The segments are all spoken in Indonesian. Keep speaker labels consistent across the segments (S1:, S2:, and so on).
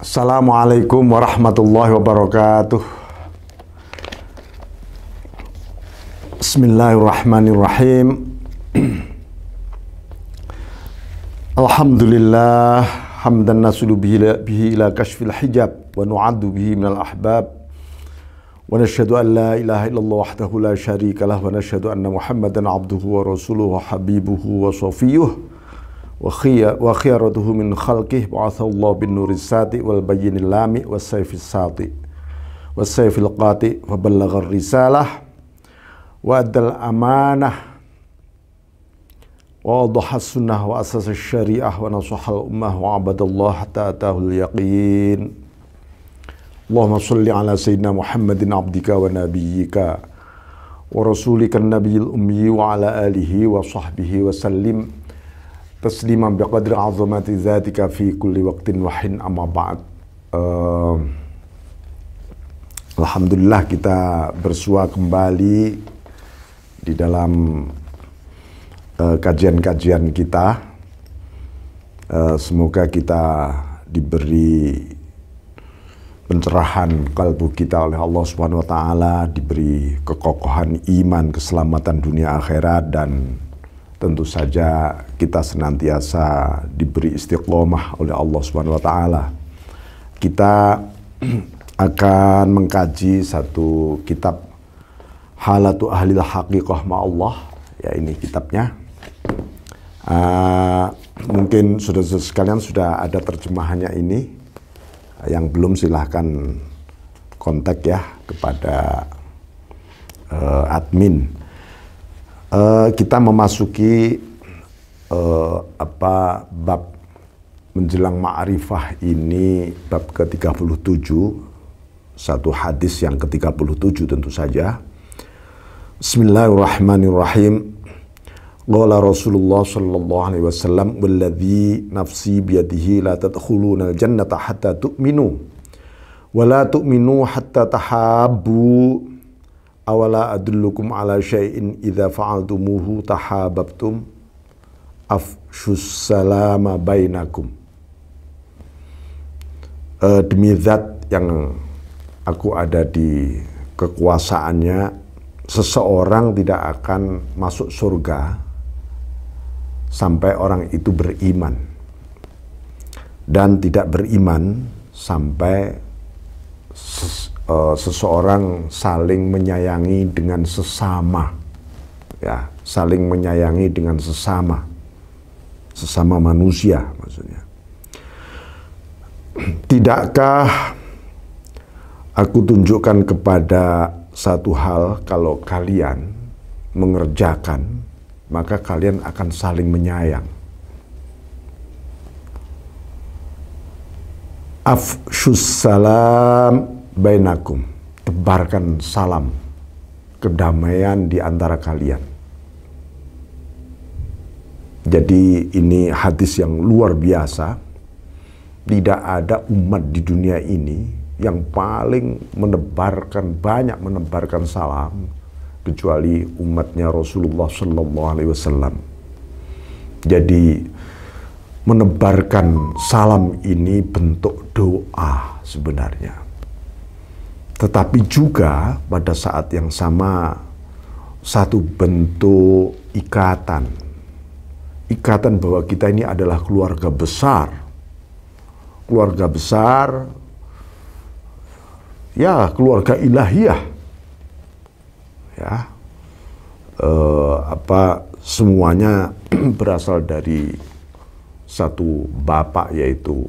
S1: Assalamualaikum warahmatullahi wabarakatuh. Bismillahirrahmanirrahim. Alhamdulillah hamdan nasulu bihi ila kashfil hijab wa nu'addu bihi minal ahbab wa nashhadu an la ilaha illallah wahdahu la syarika lah wa nashhadu anna Muhammadan abduhu wa rasuluhu wa habibuhu wa safiyuh wa khiyaratuhu min khalqih ba'athallahu bin nuris sati wal bayyinil lami was sayfis sati was sayfil qati wa ballaghar risalah wa addal amanah wa adhahas sunnah wa asasas syariah wa nasahal ummah wa abadallah hatta atahul yaqin. Allahumma salli ala sayyidina Muhammadin abdika wa nabiyyika wa rasulika nabiyil ummi wa ala alihi wa sahbihi wa sallim tasliman biqadri azamati zatika fi kulli waqtin wahin amma ba'd. Alhamdulillah kita bersua kembali di dalam kajian-kajian kita. Semoga kita diberi pencerahan kalbu kita oleh Allah Subhanahu wa taala, diberi kekokohan iman, keselamatan dunia akhirat, dan tentu saja kita senantiasa diberi istiqomah oleh Allah Subhanahu wa taala. Kita akan mengkaji satu kitab Halatu Ahlil Haqiqah Ma'allah, ya ini kitabnya. Mungkin saudara-saudara sekalian sudah ada terjemahannya ini. Yang belum silahkan kontak ya kepada admin. Kita memasuki bab menjelang ma'rifah ini, bab ke-37, satu hadis yang ke-37 tentu saja. Bismillahirrahmanirrahim. Qala Rasulullah sallallahu alaihi wasallam, walladzi nafsi biyadihi la tadkhuluna al-jannata hatta tu'minu wa la tu'minu hatta tahabbu. Awala adullukum ala syai'in idza fa'altumuhu tahabbtum afshus salama bainakum. Demi zat yang aku ada di kekuasaannya, seseorang tidak akan masuk surga sampai orang itu beriman, dan tidak beriman sampai seseorang saling menyayangi dengan sesama, ya, saling menyayangi dengan sesama manusia maksudnya. Tidakkah aku tunjukkan kepada satu hal, kalau kalian mengerjakan maka kalian akan saling menyayang. Afshus salam bainakum, tebarkan salam kedamaian di antara kalian. Jadi ini hadis yang luar biasa. Tidak ada umat di dunia ini yang paling banyak menebarkan salam kecuali umatnya Rasulullah Sallallahu Alaihi Wasallam. Jadi menebarkan salam ini bentuk doa sebenarnya, tetapi juga pada saat yang sama satu bentuk ikatan bahwa kita ini adalah keluarga besar, ya, keluarga ilahiyah, ya, semuanya berasal dari satu bapak, yaitu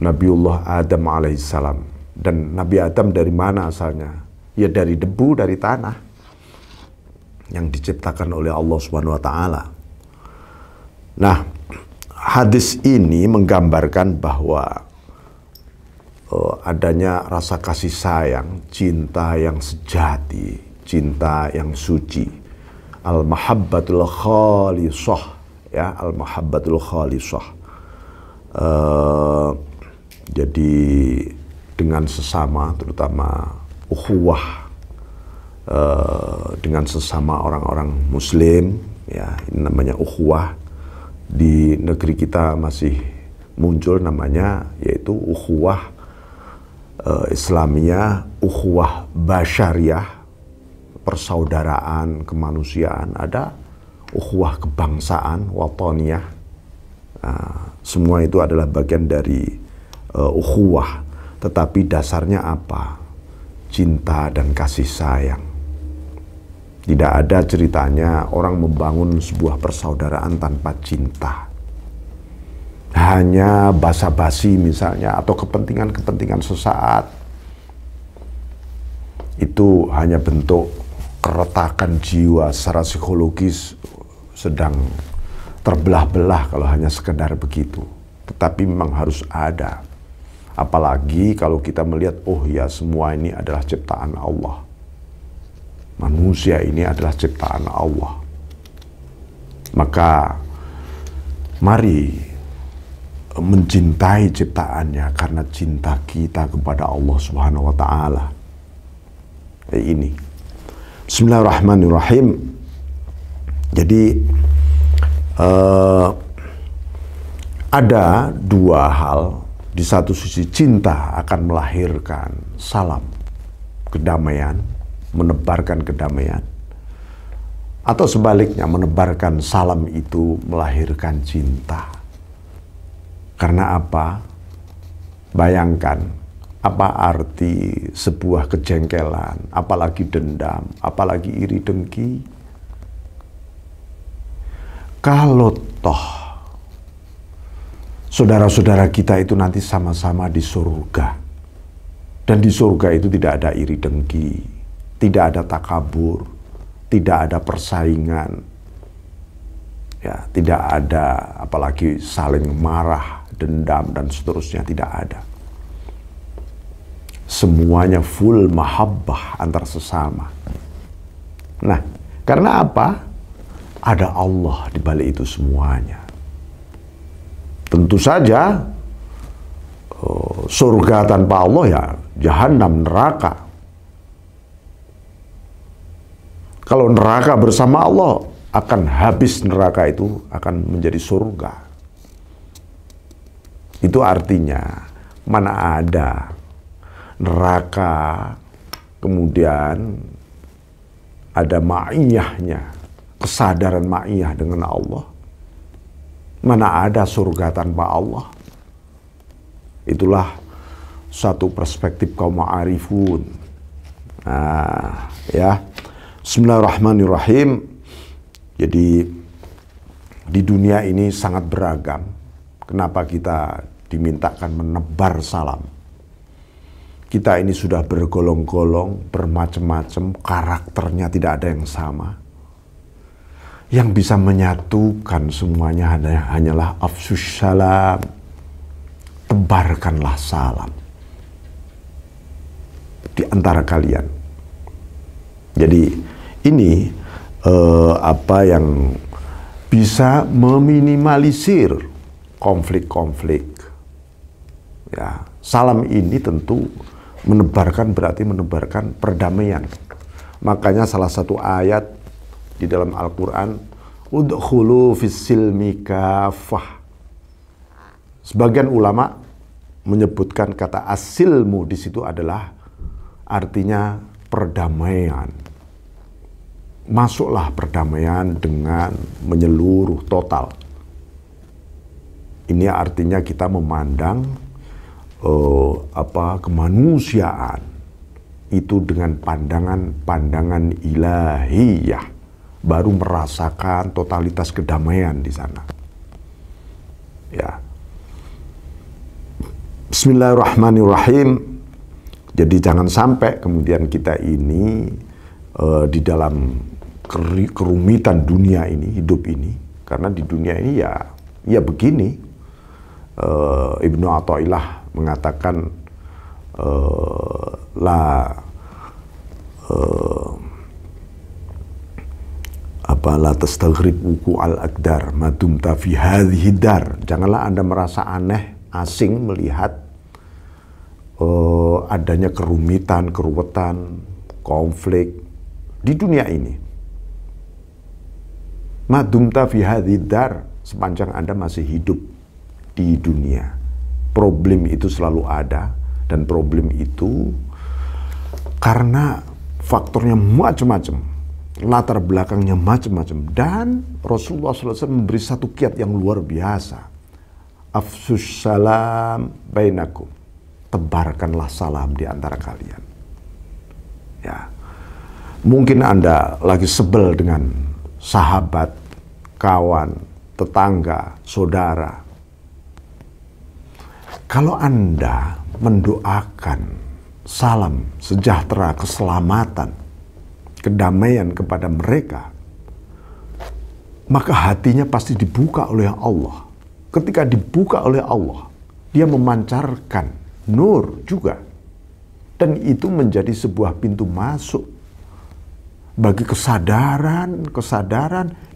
S1: Nabiullah Adam alaihissalam. Dan Nabi Adam dari mana asalnya? Ya dari debu, dari tanah yang diciptakan oleh Allah Subhanahu wa taala. Nah, hadis ini menggambarkan bahwa adanya rasa kasih sayang, cinta yang sejati, cinta yang suci. Al-mahabbatul khalisah, ya, al-mahabbatul khalisah. Jadi dengan sesama, terutama ukhuwah dengan sesama orang-orang muslim, ya, ini namanya ukhuwah. Di negeri kita masih muncul namanya yaitu ukhuwah Islamiyah, ukhuwah basyariah, persaudaraan kemanusiaan, ada ukhuwah kebangsaan, wataniyah. Semua itu adalah bagian dari ukhuwah, tetapi dasarnya apa? Cinta dan kasih sayang. Tidak ada ceritanya orang membangun sebuah persaudaraan tanpa cinta. Hanya basa-basi misalnya, atau kepentingan-kepentingan sesaat. Itu hanya bentuk keretakan jiwa secara psikologis sedang terbelah-belah kalau hanya sekedar begitu. Tetapi memang harus ada. Apalagi kalau kita melihat, oh ya, semua ini adalah ciptaan Allah. Manusia ini adalah ciptaan Allah. Maka mari mencintai ciptaannya karena cinta kita kepada Allah Subhanahu wa taala. Ini. Bismillahirrahmanirrahim. Jadi ada dua hal. Di satu sisi cinta akan melahirkan salam kedamaian, menebarkan kedamaian. Atau sebaliknya, menebarkan salam itu melahirkan cinta. Karena apa? Bayangkan, apa arti sebuah kejengkelan, apalagi dendam, apalagi iri dengki. Kalau toh saudara-saudara kita itu nanti sama-sama di surga, dan di surga itu tidak ada iri dengki, tidak ada takabur, tidak ada persaingan, ya, tidak ada apalagi saling marah, dendam dan seterusnya, tidak ada. Semuanya full mahabbah antar sesama. Nah, karena apa? Ada Allah di balik itu semuanya. Tentu saja surga tanpa Allah ya jahanam, neraka. Kalau neraka bersama Allah, akan habis neraka itu, akan menjadi surga. Itu artinya mana ada neraka kemudian ada ma'iyahnya, kesadaran ma'iyah dengan Allah. Mana ada surga tanpa Allah. Itulah satu perspektif kaum ma'arifun. Nah, ya. Bismillahirrahmanirrahim. Jadi di dunia ini sangat beragam. Kenapa kita dimintakan menebar salam? Kita ini sudah bergolong-golong, bermacam-macam, karakternya tidak ada yang sama. Yang bisa menyatukan semuanya hanyalah afsus salam. Tebarkanlah salam di antara kalian. Jadi ini apa yang bisa meminimalisir konflik-konflik. Ya, salam ini tentu berarti menebarkan perdamaian. Makanya salah satu ayat di dalam Al-Quran, udkhulu fis-silmi kafah. Sebagian ulama menyebutkan kata as-silmu di situ adalah artinya perdamaian. Masuklah perdamaian dengan menyeluruh total. Ini artinya kita memandang kemanusiaan itu dengan pandangan ilahiyah, baru merasakan totalitas kedamaian di sana. Ya. Bismillahirrahmanirrahim. Jadi jangan sampai kemudian kita ini di dalam kerumitan dunia ini, hidup ini, karena di dunia ini ya begini. Ibnu Athaillah mengatakan la tastaghrib wuku al-aqdar madumta fi hadhihi dar. Janganlah Anda merasa aneh, asing melihat adanya kerumitan, keruwetan, konflik di dunia ini. Madumta fi hadhihi dar, sepanjang Anda masih hidup di dunia. Problem itu selalu ada, dan problem itu karena faktornya macam-macam, latar belakangnya macam-macam. Dan Rasulullah SAW memberi satu kiat yang luar biasa. Afsus salam bainakum. Tebarkanlah salam di antara kalian. Ya. Mungkin Anda lagi sebel dengan sahabat, kawan, tetangga, saudara. Kalau Anda mendoakan salam sejahtera, keselamatan, kedamaian kepada mereka, maka hatinya pasti dibuka oleh Allah. Ketika dibuka oleh Allah, dia memancarkan nur juga. Dan itu menjadi sebuah pintu masuk bagi kesadaran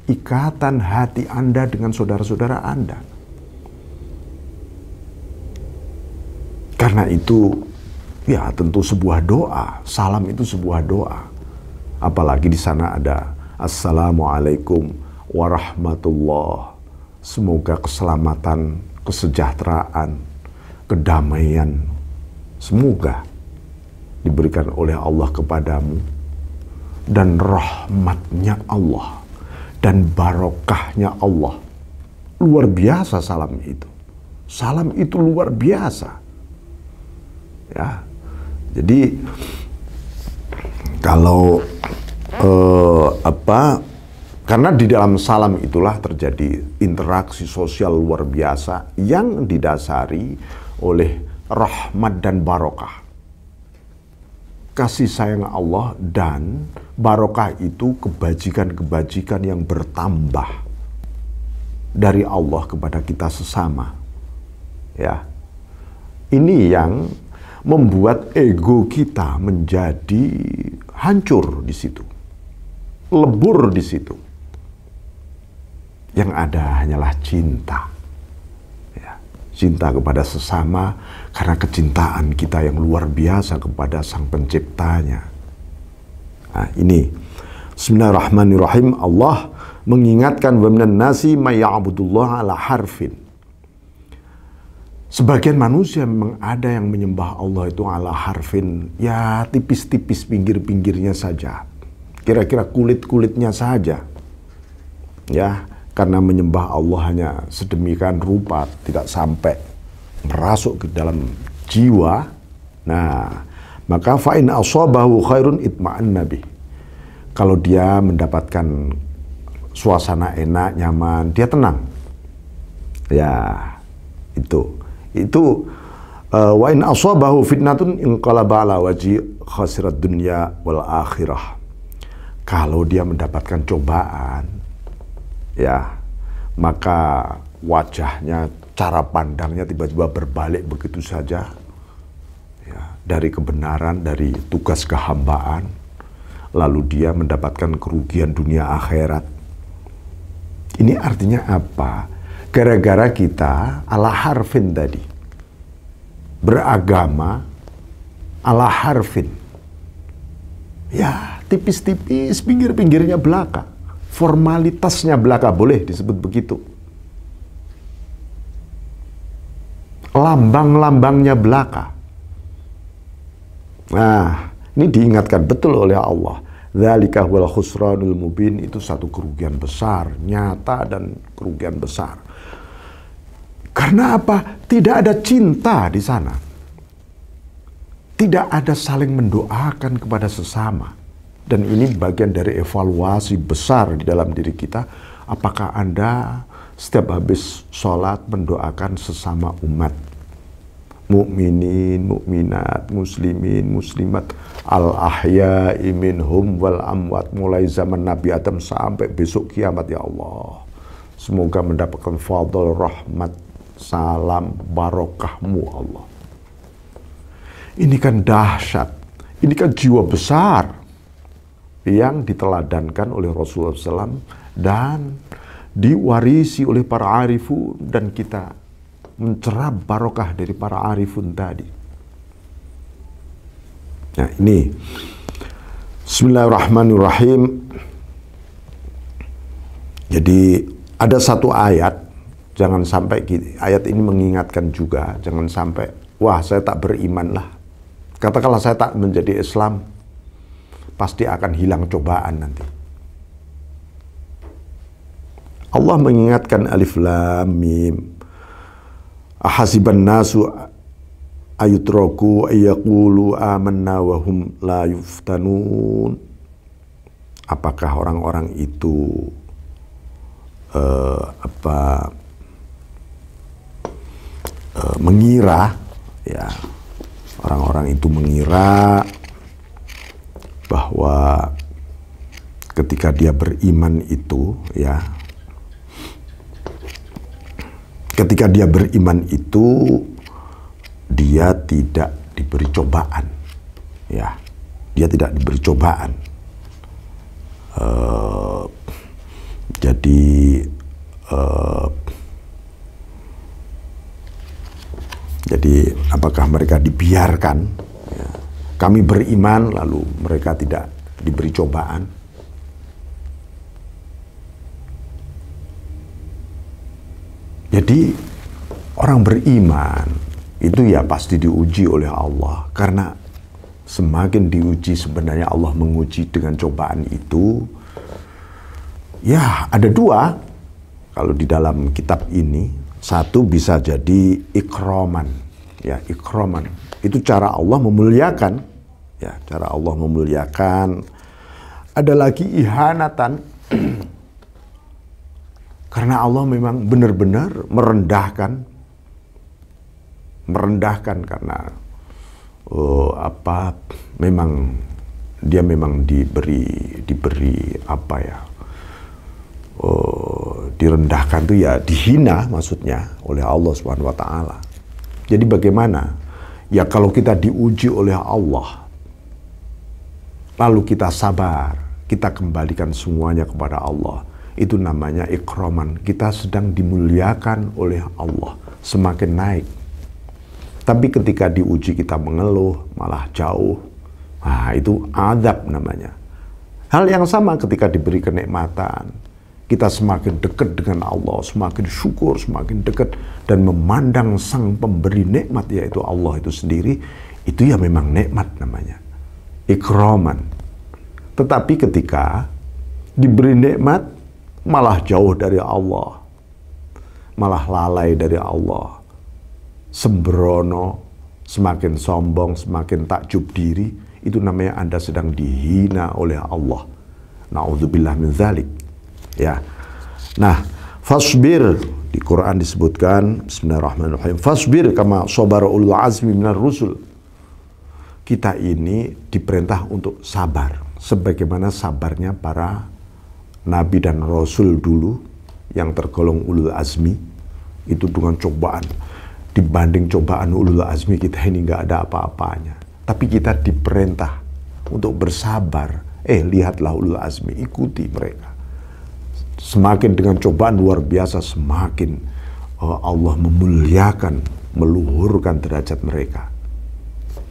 S1: ikatan hati Anda dengan saudara-saudara Anda. Karena itu, ya tentu sebuah doa. Salam itu sebuah doa. Apalagi di sana ada Assalamualaikum warahmatullah. Semoga keselamatan, kesejahteraan, kedamaian, semoga diberikan oleh Allah kepadamu. Dan rahmatnya Allah dan barokahnya Allah. Luar biasa salam itu. Salam itu luar biasa. Ya. Jadi kalau karena di dalam salam itulah terjadi interaksi sosial luar biasa yang didasari oleh rahmat dan barokah. Kasih sayang Allah dan barokah itu kebajikan-kebajikan yang bertambah dari Allah kepada kita sesama. Ya. Ini yang membuat ego kita menjadi hancur di situ. Lebur di situ. Yang ada hanyalah cinta. Cinta kepada sesama karena kecintaan kita yang luar biasa kepada Sang Penciptanya. Nah, ini Bismillahirrahmanirrahim. Allah mengingatkan wa minan nasi may ya'budullah ala harfin. Sebagian manusia memang ada yang menyembah Allah itu ala harfin, ya tipis-tipis pinggir-pinggirnya saja. Kira-kira kulit-kulitnya saja. Ya, karena menyembah Allah hanya sedemikian rupa, tidak sampai merasuk ke dalam jiwa. Nah, maka fa'in asabahu khairun itma'anna bih. Kalau dia mendapatkan suasana enak, nyaman, dia tenang. Ya, itu wa in asabahu fitnatun inqalaba ala wajhi khasirat dunya wal akhirah. Kalau dia mendapatkan cobaan, ya, maka wajahnya, cara pandangnya tiba-tiba berbalik begitu saja, ya, dari kebenaran, dari tugas kehambaan, lalu dia mendapatkan kerugian dunia akhirat. Ini artinya apa? Gara-gara kita ala harfin tadi, beragama ala harfin, ya tipis-tipis pinggir-pinggirnya belaka. Formalitasnya belaka, boleh disebut begitu. Lambang-lambangnya belaka. Nah, ini diingatkan betul oleh Allah. Dzalika huwal khusranul mubin, itu satu kerugian besar, nyata dan kerugian besar. Karena apa? Tidak ada cinta di sana. Tidak ada saling mendoakan kepada sesama. Dan ini bagian dari evaluasi besar di dalam diri kita. Apakah Anda setiap habis sholat mendoakan sesama umat? Mukminin, mukminat, muslimin, muslimat, al-ahya'i minhum wal amwat. Mulai zaman Nabi Adam sampai besok kiamat, ya Allah. Semoga mendapatkan fadl, rahmat, salam, barokahmu Allah. Ini kan dahsyat. Ini kan jiwa besar yang diteladankan oleh Rasulullah SAW dan diwarisi oleh para arifun, dan kita mencerap barokah dari para arifun tadi. Nah, ini Bismillahirrahmanirrahim. Jadi ada satu ayat. Jangan sampai ayat ini mengingatkan juga, jangan sampai, wah saya tak beriman lah. Katakanlah saya tak menjadi Islam, pasti akan hilang cobaan nanti. Allah mengingatkan alif lam mim. Ahasiban nasu ayutraku ayyaqulu amanna wa hum la yuftanun. Apakah orang-orang itu mengira, ya, orang-orang itu mengira bahwa ketika dia beriman itu, ya, ketika dia beriman itu dia tidak diberi cobaan, ya, dia tidak diberi cobaan. Jadi apakah mereka dibiarkan, ya, kami beriman lalu mereka tidak diberi cobaan? Jadi orang beriman itu ya pasti diuji oleh Allah, karena semakin diuji sebenarnya Allah menguji dengan cobaan itu. Ya ada dua kalau di dalam kitab ini. Satu bisa jadi ikroman, ya, ikroman itu cara Allah memuliakan, ya, cara Allah memuliakan. Ada lagi ihanatan, karena Allah memang benar-benar merendahkan karena memang dia memang diberi apa ya, direndahkan tuh ya, dihina maksudnya oleh Allah Subhanahu wa taala. Jadi bagaimana? Ya kalau kita diuji oleh Allah lalu kita sabar, kita kembalikan semuanya kepada Allah, itu namanya ikroman. Kita sedang dimuliakan oleh Allah, semakin naik. Tapi ketika diuji kita mengeluh, malah jauh, nah itu azab namanya. Hal yang sama ketika diberi kenikmatan, kita semakin dekat dengan Allah, semakin syukur, semakin dekat, dan memandang sang pemberi nikmat, yaitu Allah itu sendiri, itu ya memang nikmat namanya, ikroman. Tetapi ketika diberi nikmat, malah jauh dari Allah, malah lalai dari Allah, sembrono, semakin sombong, semakin takjub diri, itu namanya Anda sedang dihina oleh Allah. Na'udzubillah min dzalik. Ya. Nah, fasbir di Quran disebutkan, bismillahirrahmanirrahim, fasbir kama sabara ulul azmi minar rusul. Kita ini diperintah untuk sabar sebagaimana sabarnya para nabi dan rasul dulu yang tergolong ulul azmi. Itu dengan cobaan, dibanding cobaan ulul azmi kita ini nggak ada apa-apanya. Tapi kita diperintah untuk bersabar. Lihatlah ulul azmi, ikuti mereka. Semakin dengan cobaan luar biasa, semakin Allah memuliakan, meluhurkan derajat mereka.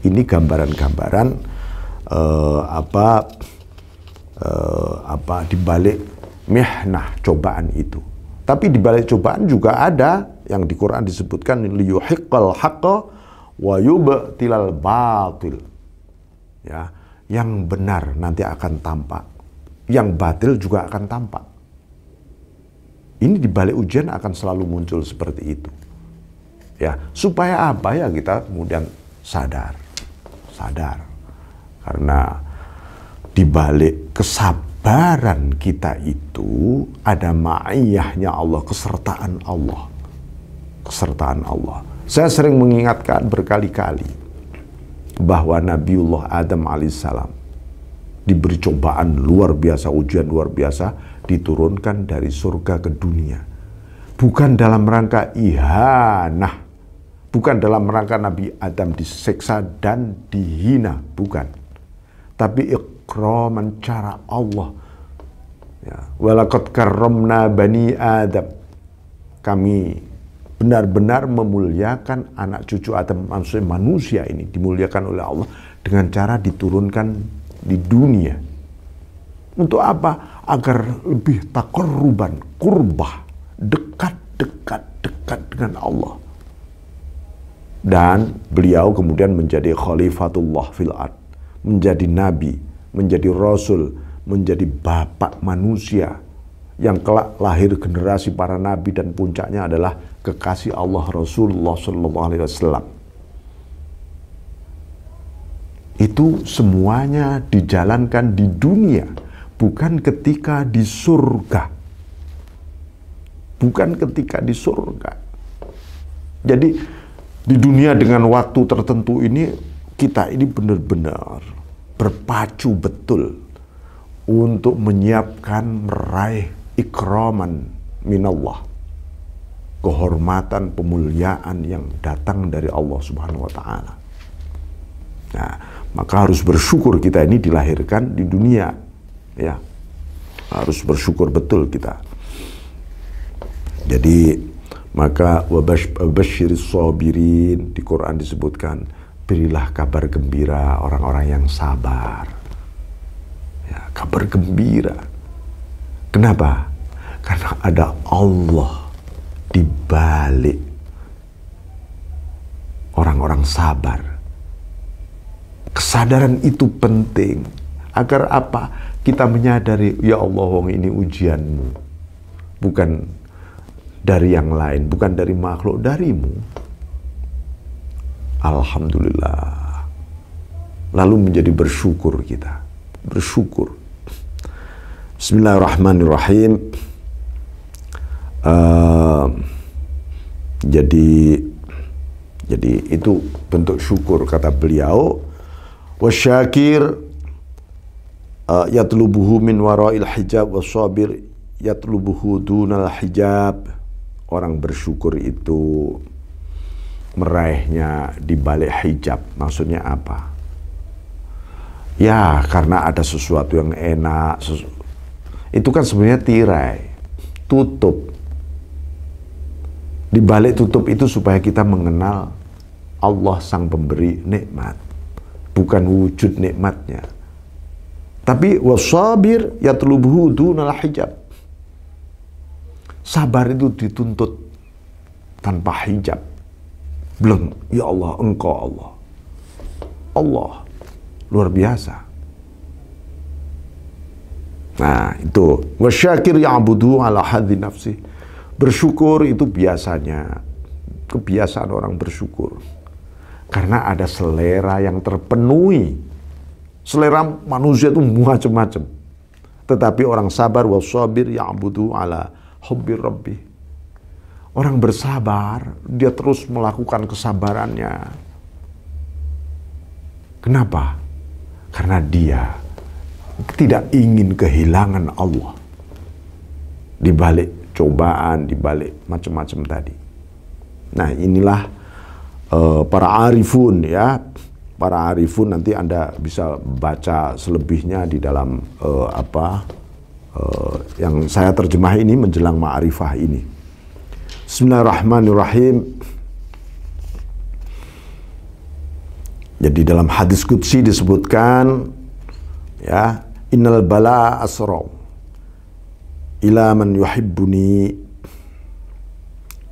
S1: Ini gambaran-gambaran di balik mihnah, cobaan itu. Tapi di balik cobaan juga ada yang di Quran disebutkan liyuhiqqal haqqa wa yubtilal batil. Ya, yang benar nanti akan tampak, yang batil juga akan tampak. Ini di balik ujian akan selalu muncul seperti itu. Ya, supaya apa ya, kita kemudian sadar. Karena di balik kesabaran kita itu ada ma'iyahnya Allah, kesertaan Allah. Kesertaan Allah. Saya sering mengingatkan berkali-kali bahwa Nabiullah Adam alaihissalam diberi cobaan luar biasa, ujian luar biasa, diturunkan dari surga ke dunia. Bukan dalam rangka ihanah, bukan dalam rangka Nabi Adam diseksa dan dihina, bukan. Tapi ikraman, cara Allah. Ya, walaqad karramna bani Adam. Kami benar-benar memuliakan anak cucu Adam, manusia ini dimuliakan oleh Allah dengan cara diturunkan di dunia. Untuk apa? Agar lebih taqarruban, kurbah, dekat dekat dengan Allah. Dan beliau kemudian menjadi khalifatullah fil ard, menjadi nabi, menjadi rasul, menjadi bapak manusia yang kelak lahir generasi para nabi dan puncaknya adalah kekasih Allah Rasulullah sallallahu alaihi wasallam. Itu semuanya dijalankan di dunia, bukan ketika di surga. Bukan ketika di surga. Jadi di dunia dengan waktu tertentu ini, kita ini benar-benar berpacu betul untuk menyiapkan meraih ikraman minallah. Kehormatan, pemuliaan yang datang dari Allah Subhanahu wa ta'ala. Nah, maka harus bersyukur kita ini dilahirkan di dunia, ya. Harus bersyukur betul kita. Jadi maka wabasyiris sabirin, di Quran disebutkan, berilah kabar gembira orang-orang yang sabar. Ya, kabar gembira. Kenapa? Karena ada Allah di balik orang-orang sabar. Kesadaran itu penting. Agar apa? Kita menyadari, ya Allah, wong ini ujianmu. Bukan dari yang lain, bukan dari makhluk, darimu. Alhamdulillah. Lalu menjadi bersyukur kita. Bersyukur. Bismillahirrahmanirrahim. Jadi itu bentuk syukur, kata beliau. Wasyakir yatlubuhu min wara'il hijab, wasabir yatlubuhu dunal hijab. Orang bersyukur itu meraihnya di balik hijab. Maksudnya apa? Ya, karena ada sesuatu yang enak. Itu kan sebenarnya tirai, tutup. Di balik tutup itu supaya kita mengenal Allah sang pemberi nikmat. Bukan wujud nikmatnya. Tapi wasabir yatlubuhu dunal hijab. Sabar itu dituntut tanpa hijab. Belum, ya Allah, engkau Allah. Allah, luar biasa. Nah, itu. Wasyakir ya'budu ala hadhi nafsi. Bersyukur itu biasanya, kebiasaan orang bersyukur. Karena ada selera yang terpenuhi. Selera manusia itu macam-macam. Tetapi orang sabar, wasabir ya'budu ala hubbi rabbi. Orang bersabar, dia terus melakukan kesabarannya. Kenapa? Karena dia tidak ingin kehilangan Allah. Di balik cobaan, di balik macam-macam tadi. Nah, inilah para arifun, ya. Para arifun, nanti Anda bisa baca selebihnya di dalam yang saya terjemah ini menjelang ma'rifah ini. Bismillahirrahmanirrahim. Jadi dalam hadis qudsi disebutkan, ya, innal bala asra ila man yuhibbuni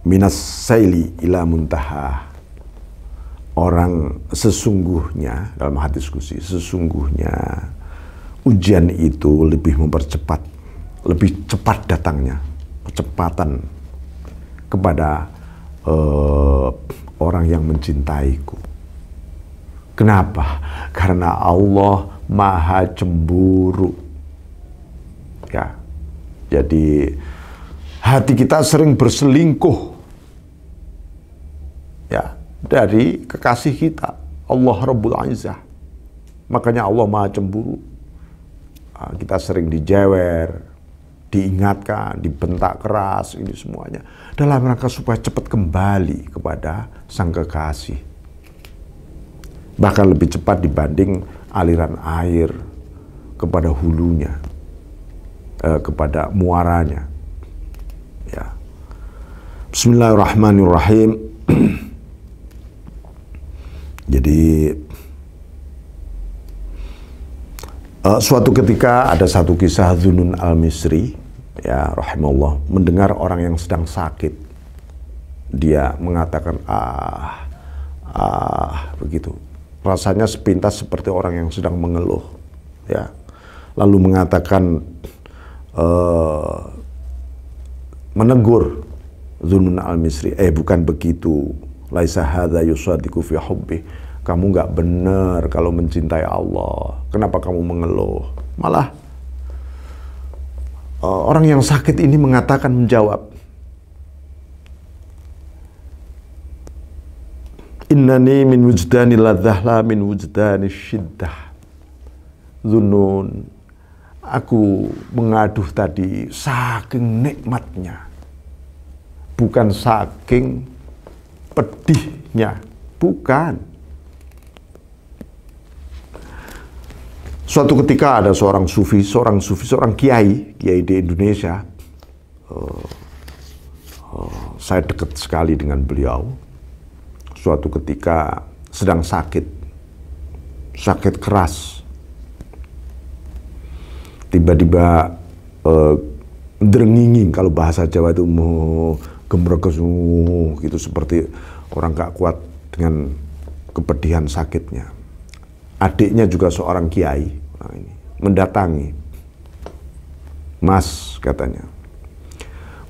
S1: minas saili ila muntaha. Orang sesungguhnya, dalam hadis qudsi, sesungguhnya ujian itu lebih mempercepat, lebih cepat datangnya, kecepatan kepada orang yang mencintaiku. Kenapa? Karena Allah maha cemburu. Ya, jadi hati kita sering berselingkuh, ya, dari kekasih kita, Allah Rabbul Izzah. Makanya Allah maha cemburu. Kita sering dijewer, diingatkan, dibentak keras, ini semuanya dalam rangka supaya cepat kembali kepada sang kekasih. Bahkan lebih cepat dibanding aliran air kepada hulunya, kepada muaranya. Ya. Bismillahirrahmanirrahim. Jadi suatu ketika ada satu kisah Dzunun al-Misri, ya rahimahullah, mendengar orang yang sedang sakit. dia mengatakan begitu. Rasanya sepintas seperti orang yang sedang mengeluh, ya. Lalu mengatakan menegur Zunnun al-Misri, bukan begitu. Laisa hadza yusadiqu fi hubbi. Kamu nggak benar kalau mencintai Allah. Kenapa kamu mengeluh? Malah orang yang sakit ini menjawab, innani min wujdani ladzah la min wujdani syiddah. Zunnun, aku mengaduh tadi saking nikmatnya, bukan saking pedihnya, bukan. Suatu ketika ada seorang kiai di Indonesia. Saya dekat sekali dengan beliau. Suatu ketika sedang sakit keras. Tiba-tiba drenginging, kalau bahasa Jawa itu gemreges gitu, seperti orang gak kuat dengan kepedihan sakitnya. Adiknya juga seorang kiai, mendatangi. Mas, katanya,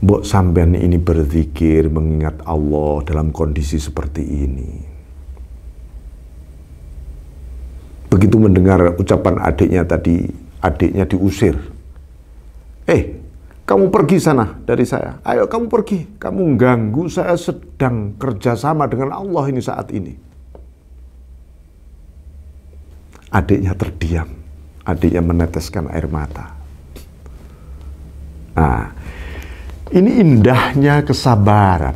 S1: mbok sampean ini berzikir mengingat Allah dalam kondisi seperti ini. Begitu mendengar ucapan adiknya tadi, adiknya diusir. Kamu pergi sana dari saya. Ayo kamu pergi. Kamu ganggu saya sedang kerjasama dengan Allah ini saat ini. Adiknya terdiam. Adiknya meneteskan air mata. Nah, ini indahnya kesabaran.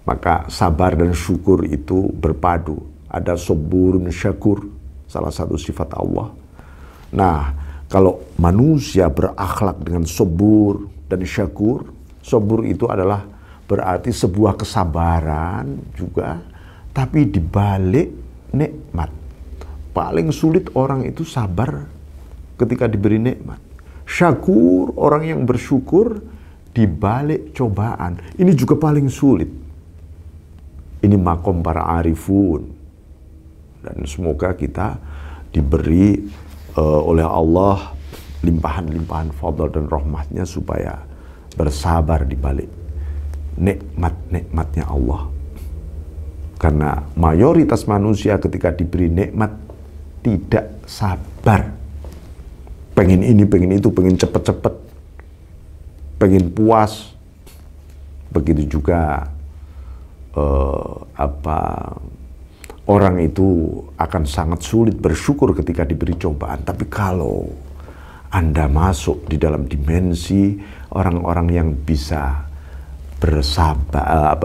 S1: Maka sabar dan syukur itu berpadu. Ada saburun syakur, salah satu sifat Allah. Nah, kalau manusia berakhlak dengan sabur dan syakur, sabur itu adalah berarti sebuah kesabaran juga, tapi dibalik nikmat. Paling sulit orang itu sabar ketika diberi nikmat. Syakur, orang yang bersyukur dibalik cobaan. Ini juga paling sulit. Ini makom para arifun. Dan semoga kita diberi oleh Allah limpahan-limpahan fadl dan rahmatnya supaya bersabar di balik nikmat-nikmatnya Allah. Karena mayoritas manusia ketika diberi nikmat tidak sabar. Pengen ini, pengen itu, pengen cepet-cepet, pengen puas. Begitu juga orang itu akan sangat sulit bersyukur ketika diberi cobaan. Tapi kalau Anda masuk di dalam dimensi orang-orang yang bisa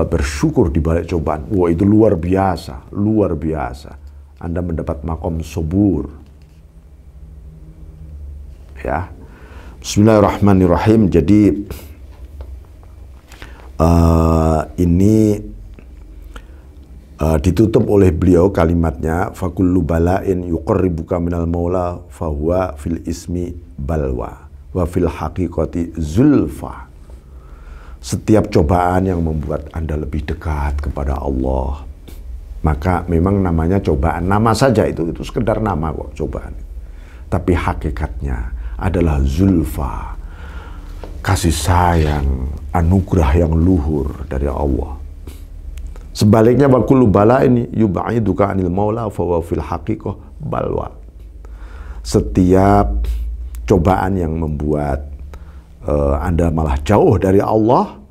S1: bersyukur di balik cobaan, wah itu luar biasa, luar biasa. Anda mendapat makom subur. Ya. Bismillahirrahmanirrahim. Jadi ini ditutup oleh beliau kalimatnya, fakullu bala'in yuqarribuka minal maula fahuwa fil ismi balwa wa fil haqiqati zulfa. Setiap cobaan yang membuat Anda lebih dekat kepada Allah, maka memang namanya cobaan. Nama saja itu sekedar nama kok, cobaan. Tapi hakikatnya adalah zulfa, kasih sayang, anugerah yang luhur dari Allah. Sebaliknya, wa kullu bala'in yub'iduka 'anil maula fa huwa fil haqiqah balwa. Setiap cobaan yang membuat Anda malah jauh dari Allah,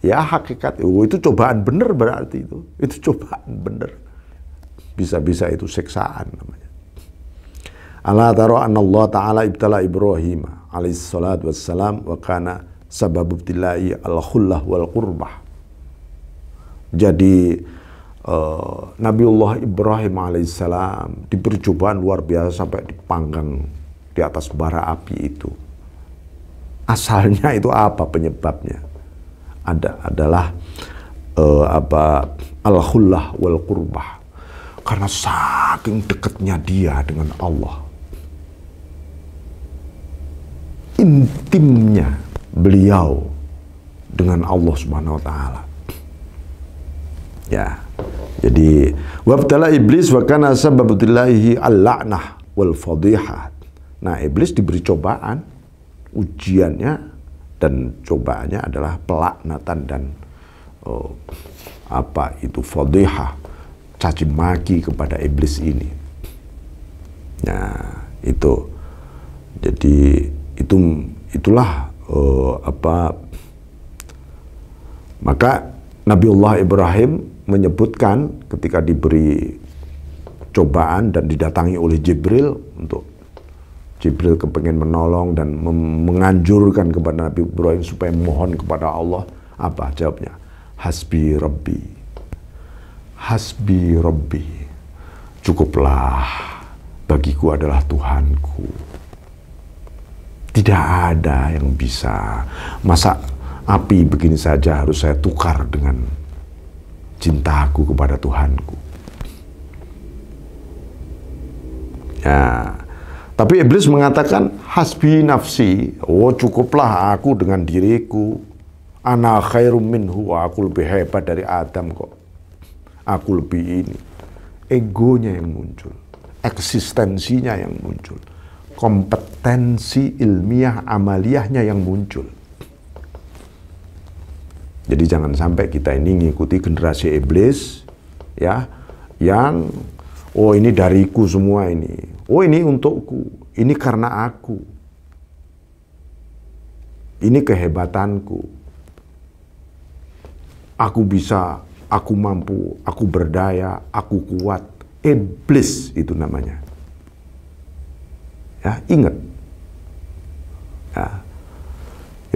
S1: ya hakikat itu cobaan bener, berarti itu cobaan bener. Bisa-bisa itu siksaan namanya. Ala tara anna Allah Ta'ala ibtala Ibrahim alaihi salatu wassalam wa kana sababu ibtilai al-khullah wal qurbah. Jadi Nabiullah Ibrahim alaihissalam diberi cobaan luar biasa sampai dipanggang di atas bara api itu. Asalnya itu apa penyebabnya? Adalah al-khullah wal qurbah. Karena saking dekatnya dia dengan Allah, intimnya beliau dengan Allah Subhanahu wa Ta'ala. Ya. Jadi wabtala iblis wa kana sababutillahi al-la'nah wal fadihah. Nah, iblis diberi cobaan, ujiannya dan cobaannya adalah pelaknatan dan fadihah, caci maki kepada iblis ini. Nah, itu. Jadi itulah maka Nabiullah Ibrahim menyebutkan ketika diberi cobaan dan didatangi oleh Jibril, untuk Jibril kepengen menolong dan menganjurkan kepada Nabi Ibrahim supaya mohon kepada Allah. Apa jawabnya? Hasbi Rabbi. Hasbi Rabbi. Cukuplah bagiku adalah Tuhanku. Tidak ada yang bisa. Masa api begini saja harus saya tukar dengan cintaku kepada Tuhanku. Ya, tapi iblis mengatakan hasbi nafsi, oh cukuplah aku dengan diriku. Ana khairum minhu, aku lebih hebat dari Adam kok. Aku lebih ini. Egonya yang muncul, eksistensinya yang muncul, kompetensi ilmiah amaliyahnya yang muncul. Jadi jangan sampai kita ini mengikuti generasi iblis, ya, yang oh ini dariku semua ini, oh ini untukku, ini karena aku, ini kehebatanku, aku bisa, aku mampu, aku berdaya, aku kuat. Iblis itu namanya. Ya, ingat. Ya.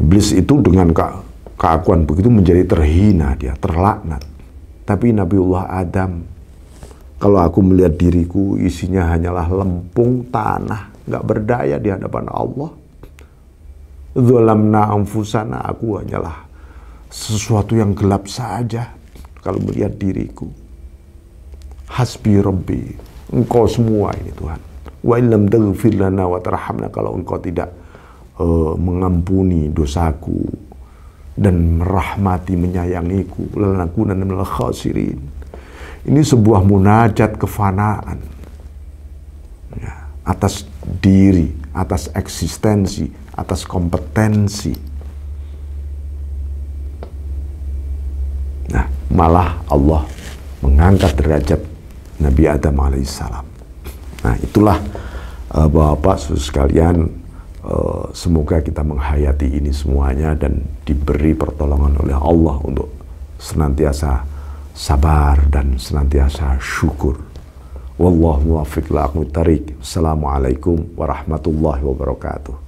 S1: Iblis itu dengan keakuan begitu menjadi terhina, dia terlaknat. Tapi Nabiullah Adam, kalau aku melihat diriku isinya hanyalah lempung tanah, nggak berdaya di hadapan Allah. Dzalamna anfusana, aku hanyalah sesuatu yang gelap saja kalau melihat diriku. Hasbi Rabbi, engkau semua ini Tuhan. Wa illam taghfir lana wa tarhamna, kalau engkau tidak mengampuni dosaku dan merahmati, menyayangiku, lanakunanna minal khasirin. Ini sebuah munajat kefanaan, ya, atas diri, atas eksistensi, atas kompetensi. Nah, malah Allah mengangkat derajat Nabi Adam alaihissalam. Nah, itulah Bapak Saudara sekalian, semoga kita menghayati ini semuanya dan diberi pertolongan oleh Allah untuk senantiasa sabar dan senantiasa syukur. Wallahu muwaffiq ila aqwamit thariq. Assalamualaikum warahmatullahi wabarakatuh.